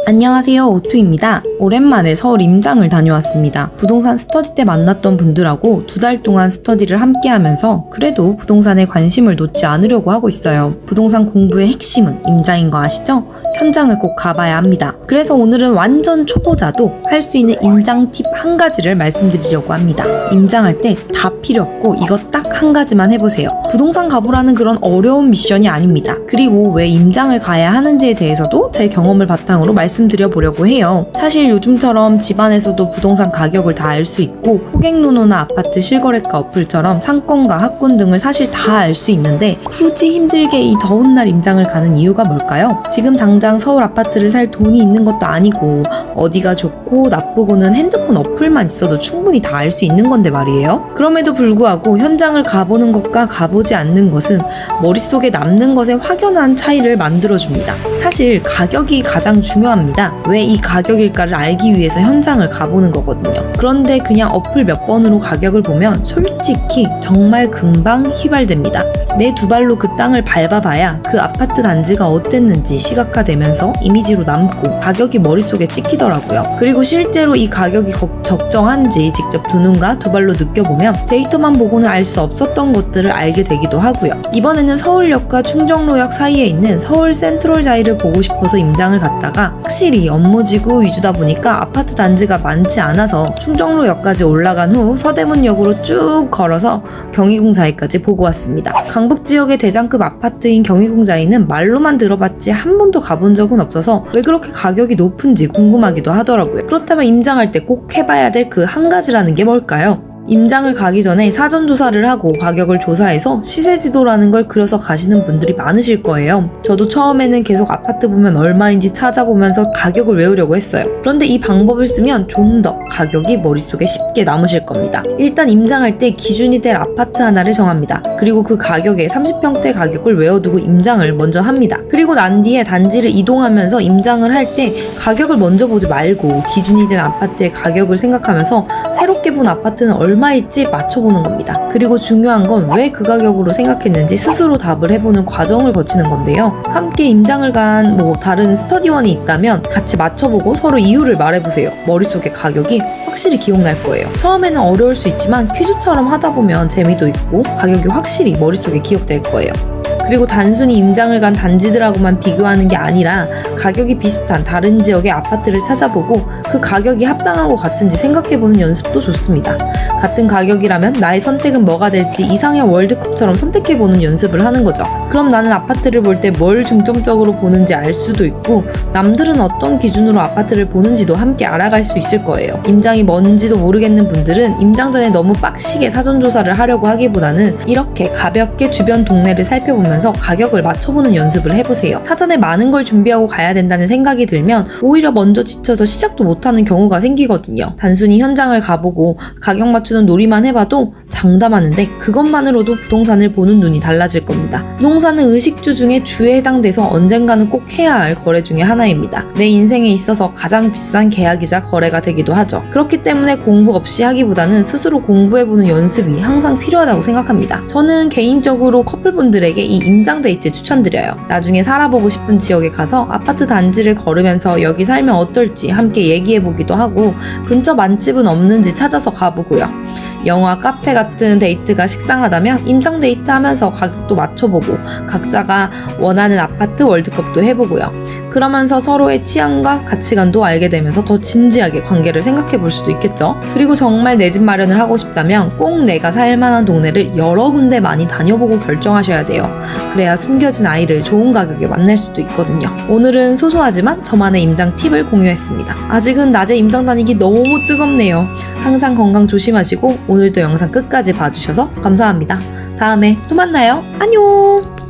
안녕하세요, 오투입니다. 오랜만에 서울 임장을 다녀왔습니다. 부동산 스터디 때 만났던 분들하고 2달 동안 스터디를 함께 하면서 그래도 부동산에 관심을 놓지 않으려고 하고 있어요. 부동산 공부의 핵심은 임장인 거 아시죠? 현장을 꼭 가봐야 합니다. 그래서 오늘은 완전 초보자도 할 수 있는 임장 팁 한 가지를 말씀드리려고 합니다. 임장할 때 다 필요 없고 이거 딱 한 가지만 해보세요. 부동산 가보라는 그런 어려운 미션이 아닙니다. 그리고 왜 임장을 가야 하는지에 대해서도 제 경험을 바탕으로 말씀드려 보려고 해요. 사실 요즘처럼 집안에서도 부동산 가격을 다 알 수 있고 호갱노노나 아파트 실거래가 어플처럼 상권과 학군 등을 사실 다 알 수 있는데 굳이 힘들게 이 더운 날 임장을 가는 이유가 뭘까요? 지금 당장 서울 아파트를 살 돈이 있는 것도 아니고 어디가 좋고 나쁘고는 핸드폰 어플만 있어도 충분히 다 알 수 있는 건데 말이에요. 그럼에도 불구하고 현장을 가보는 것과 가보지 않는 것은 머릿속에 남는 것에 확연한 차이를 만들어줍니다. 사실 가격이 가장 중요합니다. 왜 이 가격일까를 알기 위해서 현장을 가보는 거거든요. 그런데 그냥 어플 몇 번으로 가격을 보면 솔직히 정말 금방 휘발됩니다. 내 두 발로 그 땅을 밟아봐야 그 아파트 단지가 어땠는지 시각화되면서 이미지로 남고 가격이 머릿속에 찍히더라고요. 그리고 실제로 이 가격이 적정한지 직접 두 눈과 두 발로 느껴보면 데이터만 보고는 알 수 없었던 것들을 알게 되기도 하고요. 이번에는 서울역과 충정로역 사이에 있는 서울 센트럴자이를 보고 싶어서 임장을 갔다가 확실히 업무지구 위주다 보니까 아파트 단지가 많지 않아서 충정로역까지 올라간 후 서대문역으로 쭉 걸어서 경희궁자이까지 보고 왔습니다. 강북지역의 대장급 아파트인 경희궁자이는 말로만 들어봤지 한 번도 가본 적은 없어서 왜 그렇게 가격이 높은지 궁금하기도 하더라고요. 그렇다면 임장할 때 꼭 해봐야 될 그 한 가지라는 게 뭘까요? 임장을 가기 전에 사전조사를 하고 가격을 조사해서 시세지도라는 걸 그려서 가시는 분들이 많으실 거예요. 저도 처음에는 계속 아파트 보면 얼마인지 찾아보면서 가격을 외우려고 했어요. 그런데 이 방법을 쓰면 좀 더 가격이 머릿속에 쉽게 남으실 겁니다. 일단 임장할 때 기준이 될 아파트 하나를 정합니다. 그리고 그 가격에 30평대 가격을 외워두고 임장을 먼저 합니다. 그리고 난 뒤에 단지를 이동하면서 임장을 할 때 가격을 먼저 보지 말고 기준이 된 아파트의 가격을 생각하면서 새롭게 본 아파트는 얼마일지 맞춰보는 겁니다. 그리고 중요한 건 왜 그 가격으로 생각했는지 스스로 답을 해보는 과정을 거치는 건데요. 함께 임장을 간 다른 스터디원이 있다면 같이 맞춰보고 서로 이유를 말해보세요. 머릿속에 가격이 확실히 기억날 거예요. 처음에는 어려울 수 있지만 퀴즈처럼 하다 보면 재미도 있고 가격이 확실히 머릿속에 기억될 거예요. 그리고 단순히 임장을 간 단지들하고만 비교하는 게 아니라 가격이 비슷한 다른 지역의 아파트를 찾아보고 그 가격이 합당하고 같은지 생각해보는 연습도 좋습니다. 같은 가격이라면 나의 선택은 뭐가 될지 이상의 월드컵처럼 선택해보는 연습을 하는 거죠. 그럼 나는 아파트를 볼 때 뭘 중점적으로 보는지 알 수도 있고 남들은 어떤 기준으로 아파트를 보는지도 함께 알아갈 수 있을 거예요. 임장이 뭔지도 모르겠는 분들은 임장 전에 너무 빡시게 사전조사를 하려고 하기보다는 이렇게 가볍게 주변 동네를 살펴보면서 가격을 맞춰보는 연습을 해보세요. 사전에 많은 걸 준비하고 가야 된다는 생각이 들면 오히려 먼저 지쳐서 시작도 못하는 경우가 생기거든요. 단순히 현장을 가보고 가격 맞추는 놀이만 해봐도 장담하는데 그것만으로도 부동산을 보는 눈이 달라질 겁니다. 부동산은 의식주 중에 주에 해당돼서 언젠가는 꼭 해야 할 거래 중에 하나입니다. 내 인생에 있어서 가장 비싼 계약이자 거래가 되기도 하죠. 그렇기 때문에 공부 없이 하기보다는 스스로 공부해보는 연습이 항상 필요하다고 생각합니다. 저는 개인적으로 커플분들에게 이 임장 데이트 추천드려요. 나중에 살아보고 싶은 지역에 가서 아파트 단지를 걸으면서 여기 살면 어떨지 함께 얘기해보기도 하고 근처 맛집은 없는지 찾아서 가보고요. 영화, 카페 같은 데이트가 식상하다면 임장 데이트 하면서 가격도 맞춰보고 각자가 원하는 아파트 월드컵도 해보고요. 그러면서 서로의 취향과 가치관도 알게 되면서 더 진지하게 관계를 생각해 볼 수도 있겠죠. 그리고 정말 내 집 마련을 하고 싶다면 꼭 내가 살만한 동네를 여러 군데 많이 다녀보고 결정하셔야 돼요. 그래야 숨겨진 아이를 좋은 가격에 만날 수도 있거든요. 오늘은 소소하지만 저만의 임장 팁을 공유했습니다. 아직은 낮에 임장 다니기 너무 뜨겁네요. 항상 건강 조심하시고 오늘도 영상 끝까지 봐주셔서 감사합니다. 다음에 또 만나요. 안녕!